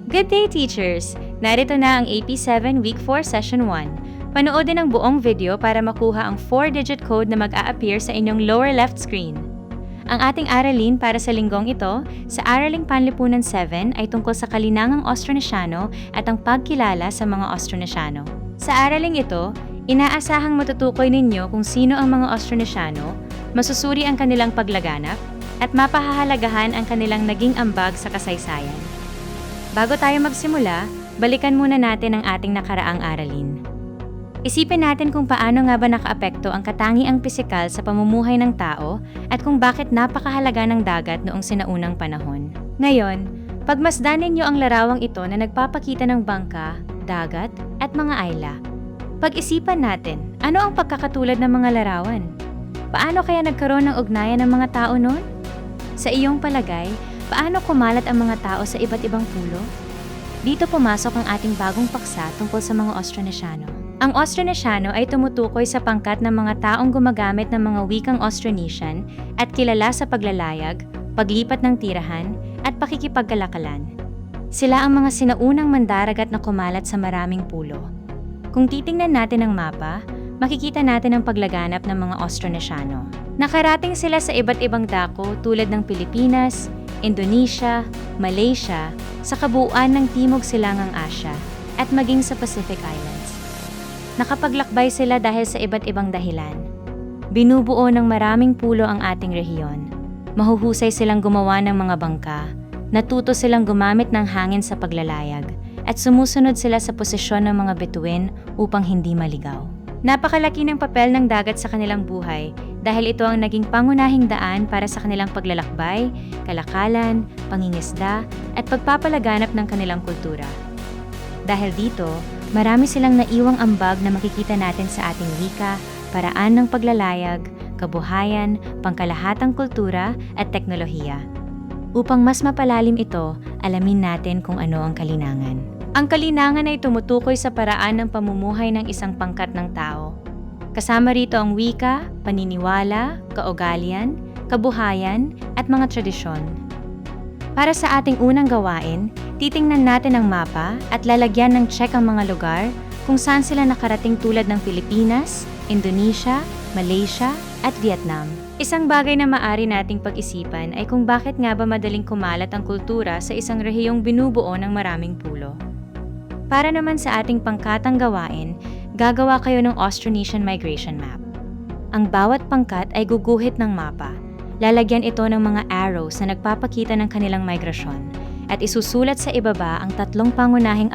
Good day, teachers! Narito na ang AP7 Week 4 Session 1. Panoodin ang buong video para makuha ang 4-digit code na mag-a-appear sa inyong lower left screen. Ang ating aralin para sa linggong ito, sa Araling Panlipunan 7 ay tungkol sa kalinangang Austronesyano at ang pagkilala sa mga Austronesyano. Sa araling ito, inaasahang matutukoy ninyo kung sino ang mga Austronesyano, masusuri ang kanilang paglaganap, at mapahahalagahan ang kanilang naging ambag sa kasaysayan. Bago tayo magsimula, balikan muna natin ang ating nakaraang aralin. Isipin natin kung paano nga ba nakaapekto ang katangiang pisikal sa pamumuhay ng tao at kung bakit napakahalaga ng dagat noong sinaunang panahon. Ngayon, pagmasdan ninyo ang larawang ito na nagpapakita ng bangka, dagat, at mga isla. Pag-isipan natin, ano ang pagkakatulad ng mga larawan? Paano kaya nagkaroon ng ugnayan ng mga tao noon? Sa iyong palagay, paano kumalat ang mga tao sa iba't ibang pulo? Dito pumasok ang ating bagong paksa tungkol sa mga Austronesyano. Ang Austronesyano ay tumutukoy sa pangkat ng mga taong gumagamit ng mga wikang Austronesian at kilala sa paglalayag, paglipat ng tirahan, at pakikipagkalakalan. Sila ang mga sinaunang mandaragat na kumalat sa maraming pulo. Kung titingnan natin ang mapa, makikita natin ang paglaganap ng mga Austronesyano. Nakarating sila sa iba't ibang dako tulad ng Pilipinas, Indonesia, Malaysia, sa kabuuan ng Timog Silangang Asya, at maging sa Pacific Islands. Nakapaglakbay sila dahil sa iba't ibang dahilan. Binubuo ng maraming pulo ang ating rehiyon. Mahuhusay silang gumawa ng mga bangka, natuto silang gumamit ng hangin sa paglalayag, at sumusunod sila sa posisyon ng mga bituin upang hindi maligaw. Napakalaki ng papel ng dagat sa kanilang buhay dahil ito ang naging pangunahing daan para sa kanilang paglalakbay, kalakalan, pangingisda, at pagpapalaganap ng kanilang kultura. Dahil dito, marami silang naiwang ambag na makikita natin sa ating wika, paraan ng paglalayag, kabuhayan, pangkalahatang kultura, at teknolohiya. Upang mas mapalalim ito, alamin natin kung ano ang kalinangan. Ang kalinangan ay tumutukoy sa paraan ng pamumuhay ng isang pangkat ng tao. Kasama rito ang wika, paniniwala, kaugalian, kabuhayan, at mga tradisyon. Para sa ating unang gawain, titingnan natin ang mapa at lalagyan ng check ang mga lugar kung saan sila nakarating tulad ng Pilipinas, Indonesia, Malaysia, at Vietnam. Isang bagay na maaari nating pag-isipan ay kung bakit nga ba madaling kumalat ang kultura sa isang rehiyong binubuo ng maraming pulo. Para naman sa ating pangkatang gawain, gagawa kayo ng Austronesian Migration Map. Ang bawat pangkat ay guguhit ng mapa. Lalagyan ito ng mga arrows na nagpapakita ng kanilang migrasyon at isusulat sa ibaba ang tatlong pangunahing